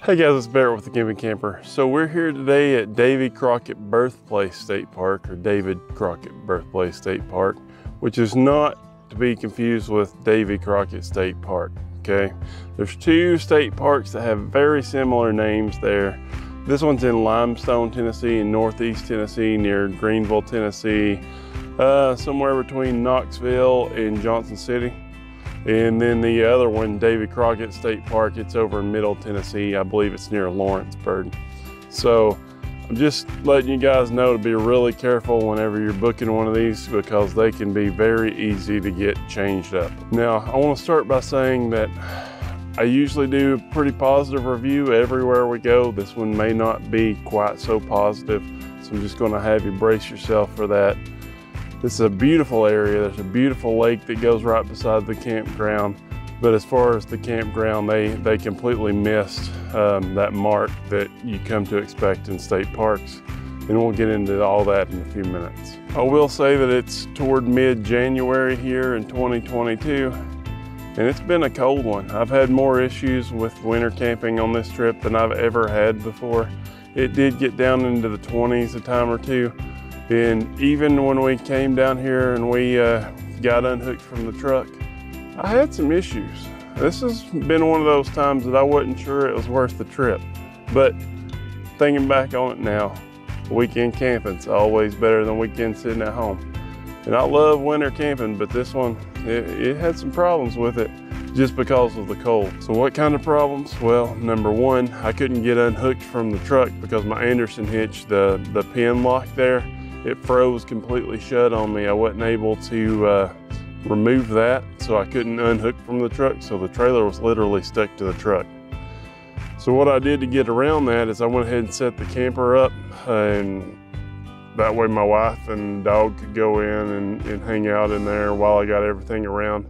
Hey guys, it's Barrett with the Camping Camper. So we're here today at Davy Crockett Birthplace State Park, or David Crockett Birthplace State Park, which is not to be confused with Davy Crockett State Park, okay? There's two state parks that have very similar names there. This one's in Limestone, Tennessee, in Northeast Tennessee, near Greenville, Tennessee, somewhere between Knoxville and Johnson City. And then the other one, Davy Crockett State Park, it's over in Middle Tennessee. I believe it's near Lawrenceburg. So I'm just letting you guys know to be really careful whenever you're booking one of these, because they can be very easy to get changed up. Now, I want to start by saying that I usually do a pretty positive review everywhere we go. This one may not be quite so positive, so I'm just going to have you brace yourself for that. This is a beautiful area. There's a beautiful lake that goes right beside the campground. But as far as the campground, they completely missed that mark that you come to expect in state parks. And we'll get into all that in a few minutes. I will say that it's toward mid-January here in 2022. And it's been a cold one. I've had more issues with winter camping on this trip than I've ever had before. It did get down into the 20s a time or two. And even when we came down here and we got unhooked from the truck, I had some issues. This has been one of those times that I wasn't sure it was worth the trip. But thinking back on it now, weekend camping's always better than weekend sitting at home. And I love winter camping, but this one, it had some problems with it just because of the cold. So what kind of problems? Well, number one, I couldn't get unhooked from the truck because my Anderson hitch, the pin lock there, it froze completely shut on me. I wasn't able to remove that, so I couldn't unhook from the truck, so the trailer was literally stuck to the truck. So what I did to get around that is I went ahead and set the camper up, and that way my wife and dog could go in and hang out in there while I got everything around.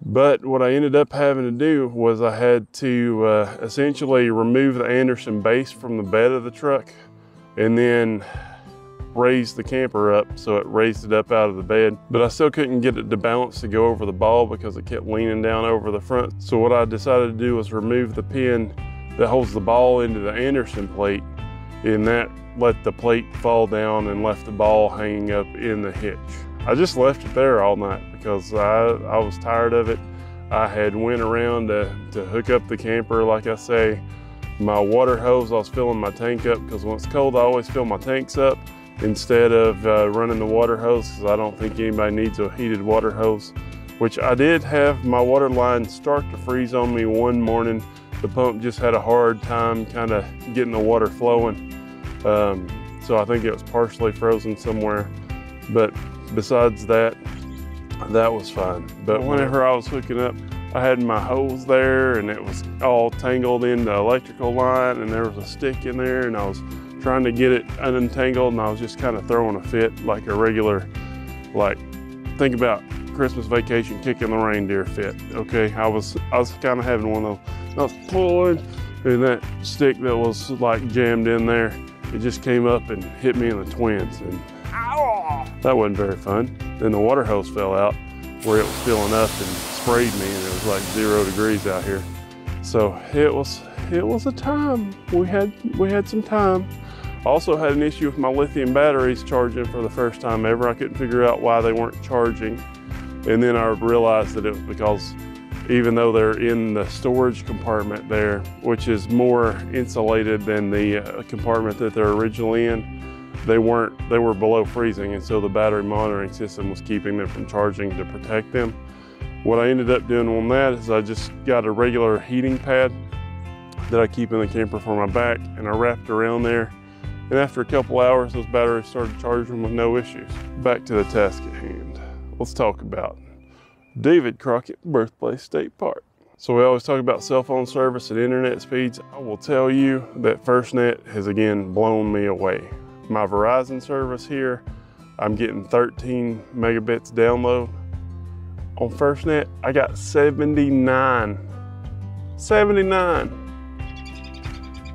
But what I ended up having to do was I had to essentially remove the Anderson base from the bed of the truck and then raise the camper up, so it raised it up out of the bed. But I still couldn't get it to balance to go over the ball because it kept leaning down over the front. So what I decided to do was remove the pin that holds the ball into the Anderson plate, and that let the plate fall down and left the ball hanging up in the hitch. I just left it there all night because I was tired of it. I had went around to hook up the camper, like I say. My water hose, I was filling my tank up because when it's cold, I always fill my tanks up instead of running the water hose, because I don't think anybody needs a heated water hose, which I did have my water line start to freeze on me one morning. The pump just had a hard time kind of getting the water flowing. So I think it was partially frozen somewhere. But besides that, that was fine. But whenever I was hooking up, I had my hose there and it was all tangled in the electrical line, and there was a stick in there, and I was trying to get it unentangled, and I was just kind of throwing a fit, like a regular, like, think about Christmas Vacation kicking the reindeer fit, okay? I was kind of having one of those. I was pulling, and that stick that was like jammed in there, it just came up and hit me in the twins, and that wasn't very fun. Then the water hose fell out where it was filling up and sprayed me, and it was like 0 degrees out here. So it was a time. We had some time. Also had an issue with my lithium batteries charging for the first time ever. I couldn't figure out why they weren't charging. And then I realized that it was because even though they're in the storage compartment there, which is more insulated than the compartment that they're originally in, they were below freezing, and so the battery monitoring system was keeping them from charging to protect them. What I ended up doing on that is I just got a regular heating pad that I keep in the camper for my back, and I wrapped around there. And after a couple hours, those batteries started charging with no issues. Back to the task at hand. Let's talk about David Crockett Birthplace State Park. So we always talk about cell phone service and internet speeds. I will tell you that FirstNet has again blown me away. My Verizon service here, I'm getting 13 megabits download. On FirstNet, I got 79. 79.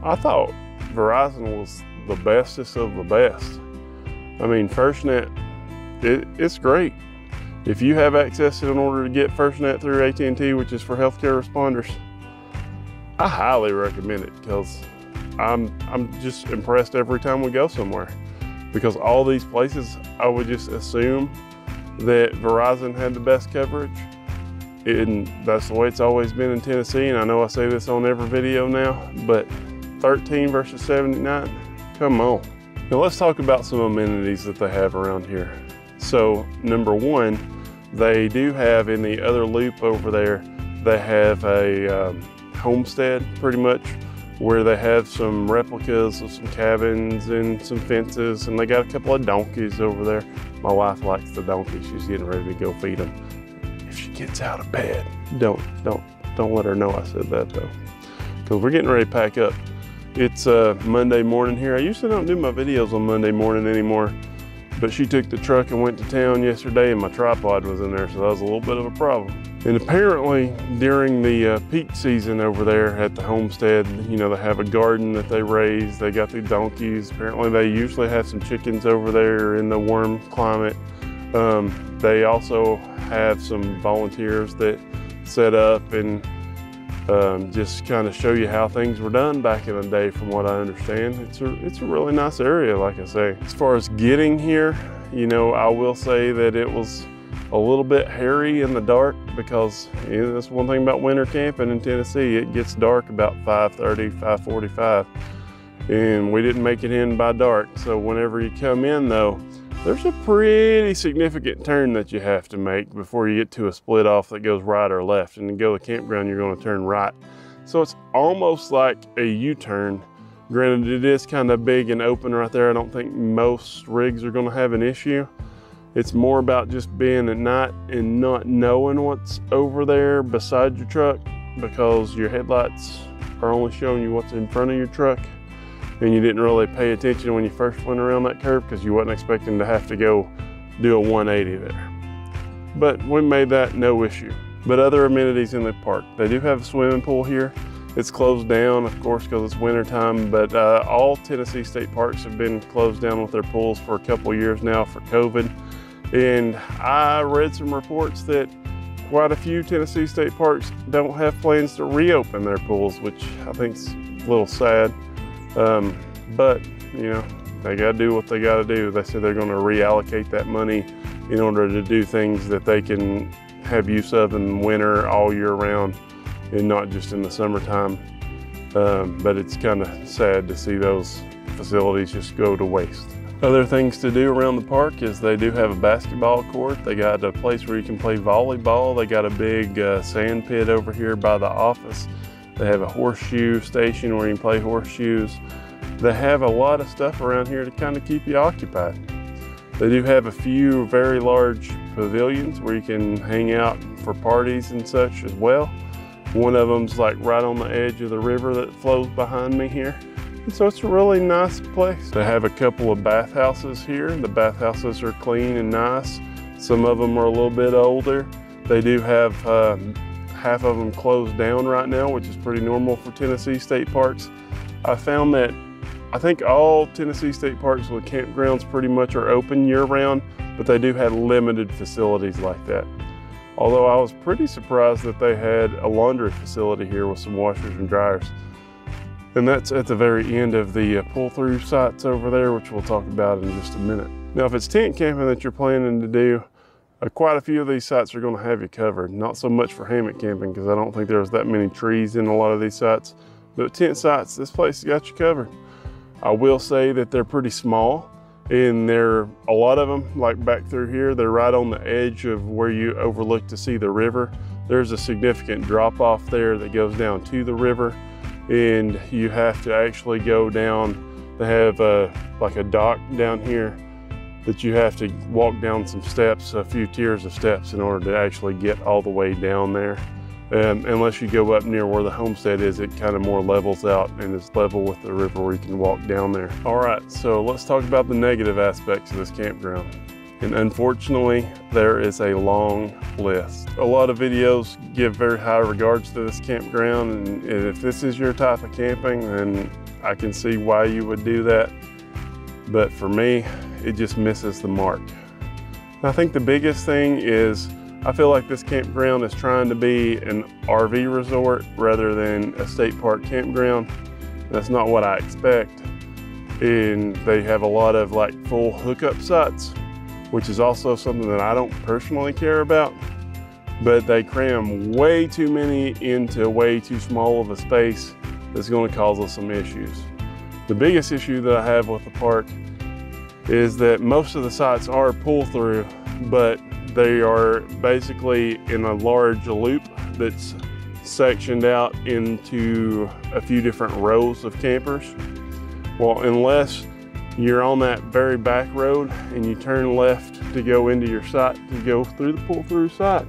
I thought Verizon was the bestest of the best. I mean, FirstNet, it's great. If you have access in order to get FirstNet through AT&T, which is for healthcare responders, I highly recommend it because I'm just impressed every time we go somewhere, because all these places I would just assume that Verizon had the best coverage, and that's the way it's always been in Tennessee. And I know I say this on every video now, but 13 versus 79, come on. Now let's talk about some amenities that they have around here. So number one, they do have in the other loop over there, they have a homestead pretty much, where they have some replicas of some cabins and some fences, and they got a couple of donkeys over there. My wife likes the donkey. She's getting ready to go feed them. If she gets out of bed, don't let her know I said that though, because we're getting ready to pack up. It's Monday morning here. I usually don't do my videos on Monday morning anymore, but she took the truck and went to town yesterday, and my tripod was in there, so that was a little bit of a problem. And apparently during the peak season over there at the homestead, you know, they have a garden that they raise. They got the donkeys. Apparently they usually have some chickens over there in the warm climate. They also have some volunteers that set up and just kind of show you how things were done back in the day, from what I understand. It's a really nice area, like I say. As far as getting here, you know, I will say that it was a little bit hairy in the dark, because you know, that's one thing about winter camping in Tennessee. It gets dark about 5:30, 5:45, and we didn't make it in by dark. So whenever you come in though, there's a pretty significant turn that you have to make before you get to a split off that goes right or left. And to go to the campground, you're going to turn right. So it's almost like a U-turn. Granted, it is kind of big and open right there. I don't think most rigs are going to have an issue. It's more about just being at night and not knowing what's over there beside your truck, because your headlights are only showing you what's in front of your truck, and you didn't really pay attention when you first went around that curve because you wasn't expecting to have to go do a 180 there. But we made that no issue. But other amenities in the park, they do have a swimming pool here. It's closed down, of course, because it's winter time, but all Tennessee state parks have been closed down with their pools for a couple years now for COVID. And I read some reports that quite a few Tennessee state parks don't have plans to reopen their pools, which I think is a little sad. But you know, they gotta do what they gotta do. They said they're gonna reallocate that money in order to do things that they can have use of in winter all year round and not just in the summertime. But it's kind of sad to see those facilities just go to waste. Other things to do around the park is they do have a basketball court. They got a place where you can play volleyball. They got a big sand pit over here by the office. They have a horseshoe station where you can play horseshoes. They have a lot of stuff around here to kind of keep you occupied. They do have a few very large pavilions where you can hang out for parties and such as well. One of them's like right on the edge of the river that flows behind me here. And so it's a really nice place. They have a couple of bathhouses here. The bathhouses are clean and nice. Some of them are a little bit older. They do have half of them closed down right now, which is pretty normal for Tennessee state parks. I found that I think all Tennessee state parks with campgrounds pretty much are open year round, but they do have limited facilities like that. Although I was pretty surprised that they had a laundry facility here with some washers and dryers. And that's at the very end of the pull-through sites over there, which we'll talk about in just a minute. Now, if it's tent camping that you're planning to do, quite a few of these sites are going to have you covered. Not so much for hammock camping, because I don't think there's that many trees in a lot of these sites. But tent sites, this place has got you covered. I will say that they're pretty small, and a lot of them, like back through here, they're right on the edge of where you overlook to see the river. There's a significant drop off there that goes down to the river, and you have to actually go down. They have like a dock down here that you have to walk down some steps, a few tiers of steps, in order to actually get all the way down there. Unless you go up near where the homestead is, it kind of more levels out and is level with the river where you can walk down there. All right, so let's talk about the negative aspects of this campground. And unfortunately, there is a long list. A lot of videos give very high regards to this campground, and if this is your type of camping, then I can see why you would do that. But for me, it just misses the mark. I think the biggest thing is I feel like this campground is trying to be an RV resort rather than a state park campground. That's not what I expect. And they have a lot of like full hookup sites, which is also something that I don't personally care about. But they cram way too many into way too small of a space that's going to cause us some issues. The biggest issue that I have with the park is that most of the sites are pull through, but they are basically in a large loop that's sectioned out into a few different rows of campers. Well, unless you're on that very back road and you turn left to go into your site, to go through the pull through site,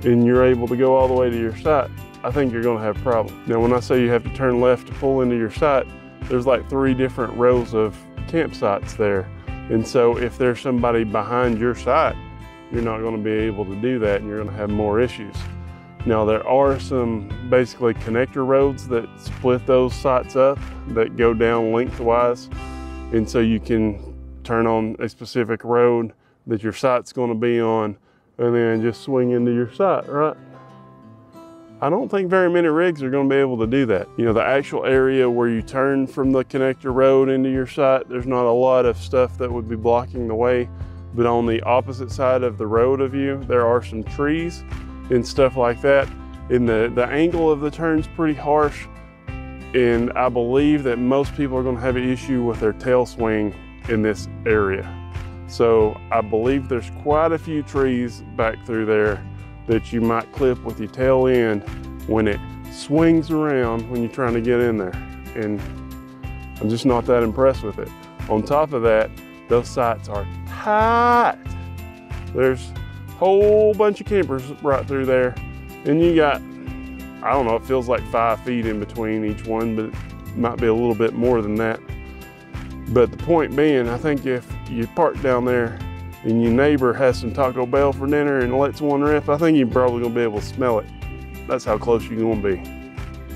and you're able to go all the way to your site, I think you're gonna have problems. Now, when I say you have to turn left to pull into your site, there's like 3 different rows of campsites there. And so if there's somebody behind your site, you're not gonna be able to do that and you're gonna have more issues. Now, there are some basically connector roads that split those sites up that go down lengthwise. And so you can turn on a specific road that your site's gonna be on and then just swing into your site, right? I don't think very many rigs are gonna be able to do that. You know, the actual area where you turn from the connector road into your site, there's not a lot of stuff that would be blocking the way, but on the opposite side of the road of you, there are some trees and stuff like that. And the angle of the turn's pretty harsh. And I believe that most people are gonna have an issue with their tail swing in this area. So I believe there's quite a few trees back through there that you might clip with your tail end when it swings around when you're trying to get in there. And I'm just not that impressed with it. On top of that, those sites are tight. There's a whole bunch of campers right through there. And you got, I don't know, it feels like 5 feet in between each one, but it might be a little bit more than that. But the point being, I think if you park down there and your neighbor has some Taco Bell for dinner and lets one rip, I think you're probably gonna be able to smell it. That's how close you're gonna be,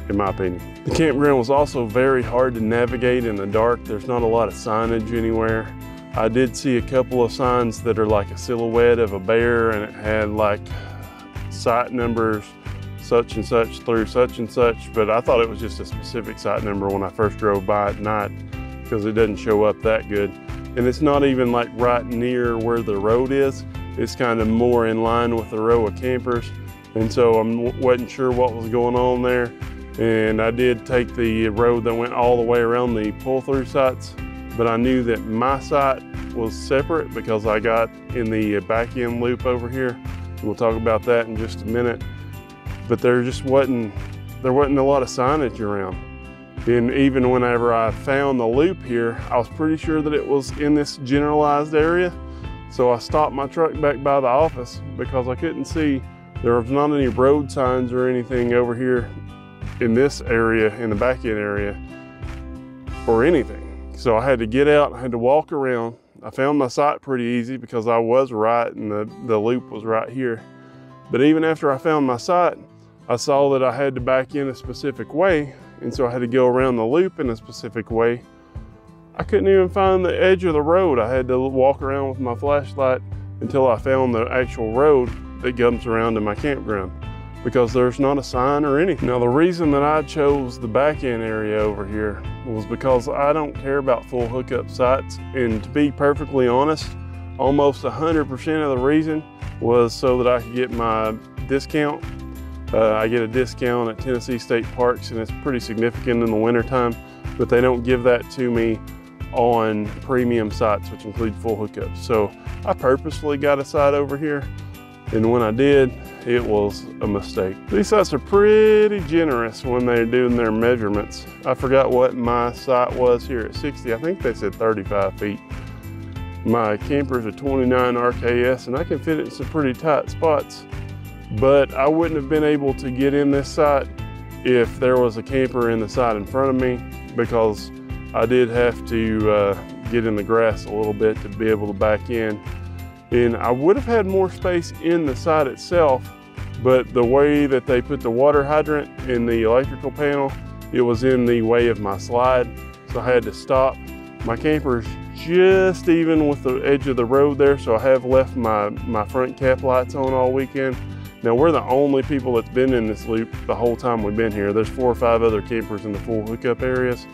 in my opinion. The campground was also very hard to navigate in the dark. There's not a lot of signage anywhere. I did see a couple of signs that are like a silhouette of a bear, and it had like site numbers such and such through such and such, but I thought it was just a specific site number when I first drove by at night because it doesn't show up that good. And it's not even like right near where the road is. It's kind of more in line with the row of campers. And so I wasn't sure what was going on there. And I did take the road that went all the way around the pull-through sites, but I knew that my site was separate because I got in the back end loop over here. And we'll talk about that in just a minute. But there wasn't a lot of signage around. And even whenever I found the loop here, I was pretty sure that it was in this generalized area. So I stopped my truck back by the office because I couldn't see, there was not any road signs or anything over here in this area, in the back end area, or anything. So I had to get out, I had to walk around. I found my site pretty easy because I was right and the loop was right here. But even after I found my site, I saw that I had to back in a specific way, and so I had to go around the loop in a specific way. I couldn't even find the edge of the road. I had to walk around with my flashlight until I found the actual road that comes around to my campground, because there's not a sign or anything. Now, the reason that I chose the back end area over here was because I don't care about full hookup sites. And to be perfectly honest, almost 100% of the reason was so that I could get my discount. I get a discount at Tennessee State Parks, and it's pretty significant in the wintertime, but they don't give that to me on premium sites, which include full hookups. So I purposefully got a site over here, and when I did, it was a mistake. These sites are pretty generous when they're doing their measurements. I forgot what my site was here at 60. I think they said 35 feet. My camper's a 29 RKS, and I can fit it in some pretty tight spots. But I wouldn't have been able to get in this site if there was a camper in the site in front of me, because I did have to get in the grass a little bit to be able to back in. And I would have had more space in the site itself, but the way that they put the water hydrant in the electrical panel, it was in the way of my slide, so I had to stop. My camper's just even with the edge of the road there, so I have left my front cap lights on all weekend. Now, we're the only people that's been in this loop the whole time we've been here. There's 4 or 5 other campers in the full hookup areas,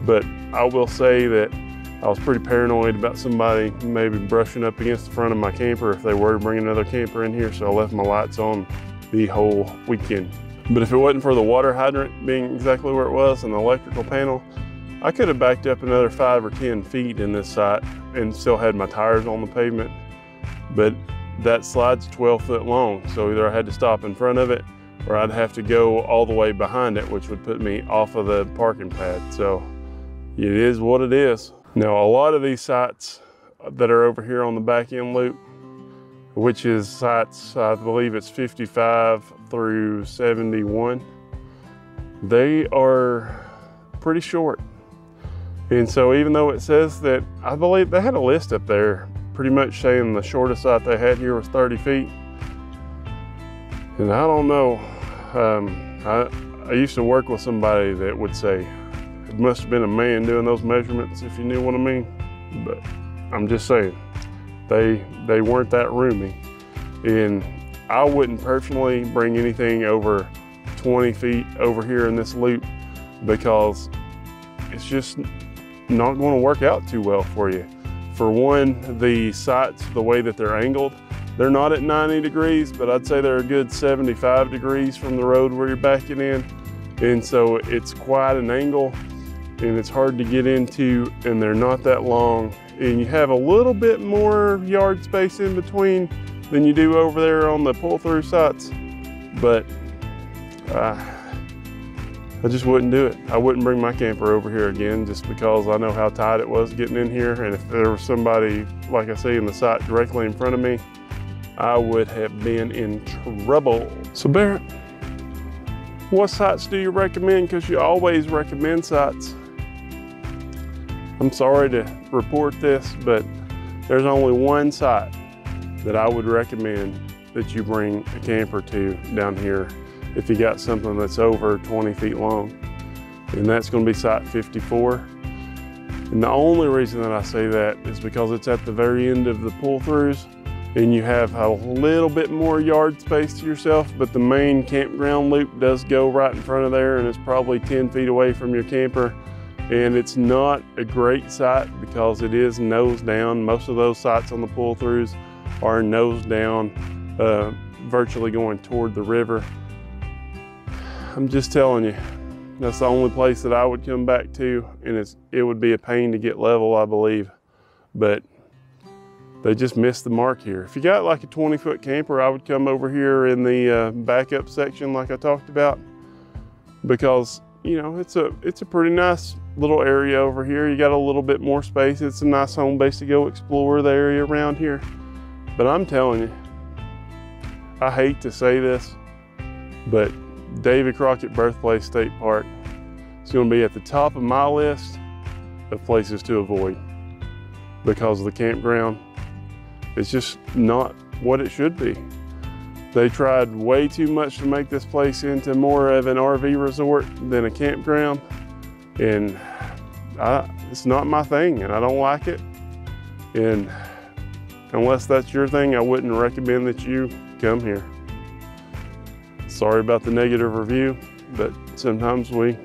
but I will say that I was pretty paranoid about somebody maybe brushing up against the front of my camper if they were to bring another camper in here, so I left my lights on the whole weekend. But if it wasn't for the water hydrant being exactly where it was and the electrical panel, I could have backed up another 5 or 10 feet in this site and still had my tires on the pavement. But that slide's 12 foot long, so either I had to stop in front of it or I'd have to go all the way behind it, which would put me off of the parking pad. So it is what it is. Now, a lot of these sites that are over here on the back end loop, which is sites, I believe it's 55 through 71, they are pretty short. And so even though it says that, I believe they had a list up there pretty much saying the shortest site they had here was 30 feet. And I don't know, I used to work with somebody that would say, it must have been a man doing those measurements, if you knew what I mean. But I'm just saying, they weren't that roomy. And I wouldn't personally bring anything over 20 feet over here in this loop, because it's just not going to work out too well for you. For one, the sites, the way that they're angled, they're not at 90 degrees, but I'd say they're a good 75 degrees from the road where you're backing in. And so it's quite an angle and it's hard to get into, and they're not that long. And you have a little bit more yard space in between than you do over there on the pull-through sites. But I just wouldn't do it. I wouldn't bring my camper over here again, just because I know how tight it was getting in here. And if there was somebody, like I say, in the site directly in front of me, I would have been in trouble. So Barrett, what sites do you recommend? Because you always recommend sites. I'm sorry to report this, but there's only one site that I would recommend that you bring a camper to down here if you got something that's over 20 feet long, and that's going to be site 54. And the only reason that I say that is because it's at the very end of the pull-throughs, and you have a little bit more yard space to yourself, but the main campground loop does go right in front of there, and it's probably 10 feet away from your camper. And it's not a great site because it is nose down. Most of those sites on the pull-throughs are nose down, virtually going toward the river. I'm just telling you, that's the only place that I would come back to, and it would be a pain to get level, I believe. But they just missed the mark here. If you got like a 20-foot camper, I would come over here in the backup section like I talked about, because you know, it's a pretty nice little area over here. You got a little bit more space. It's a nice home base to go explore the area around here. But I'm telling you, I hate to say this, but David Crockett Birthplace State Park is going to be at the top of my list of places to avoid, because of the campground. It's just not what it should be. They tried way too much to make this place into more of an RV resort than a campground, and it's not my thing, and I don't like it. And unless that's your thing, I wouldn't recommend that you come here. Sorry about the negative review, but sometimes we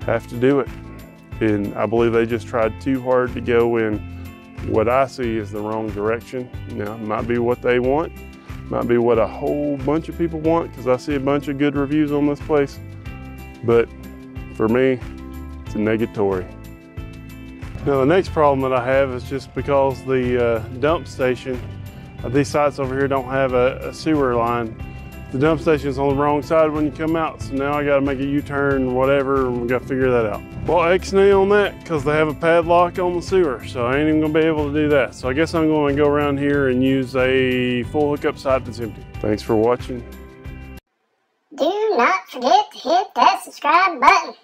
have to do it. And I believe they just tried too hard to go in what I see is the wrong direction. Now, it might be what they want, might be what a whole bunch of people want, because I see a bunch of good reviews on this place. But for me, it's a negatory. Now, the next problem that I have is just because the dump station, these sites over here don't have a sewer line. The dump station is on the wrong side when you come out, so now I got to make a U-turn, whatever, and we got to figure that out. Well, X-nay on that, because they have a padlock on the sewer, so I ain't even going to be able to do that. So I guess I'm going to go around here and use a full hookup site that's empty. Thanks for watching. Do not forget to hit that subscribe button.